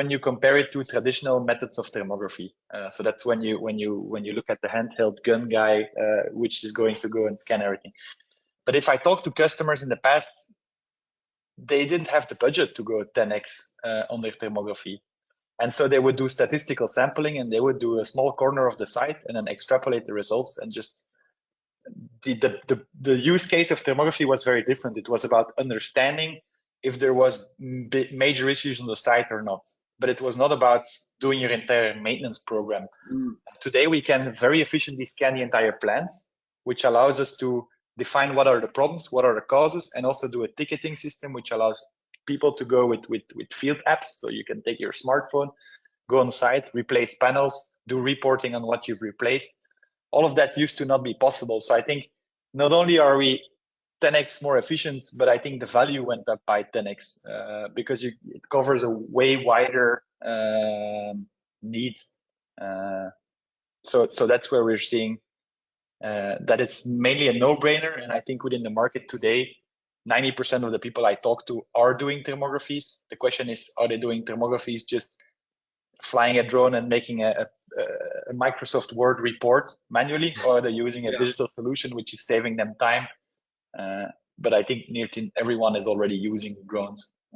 when you compare it to traditional methods of thermography. So that's when you look at the handheld gun guy, which is going to go and scan everything. But if I talk to customers in the past, they didn't have the budget to go 10x on their thermography. And so they would do statistical sampling, and they would do a small corner of the site and then extrapolate the results. And just the use case of thermography was very different. It was about understanding if there was major issues on the site or not. But it was not about doing your entire maintenance program. Today, we can very efficiently scan the entire plant, which allows us to define what are the problems, what are the causes, and also do a ticketing system, which allows people to go with field apps. So you can take your smartphone, go on site, replace panels, do reporting on what you've replaced. All of that used to not be possible. So I think not only are we 10x more efficient, but I think the value went up by 10x because it covers a way wider need. So that's where we're seeing that it's mainly a no-brainer. And I think within the market today, 90% of the people I talk to are doing thermographies. The question is, are they doing thermographies just flying a drone and making a Microsoft Word report manually, or are they using a digital solution which is saving them time? But I think nearly everyone is already using drones.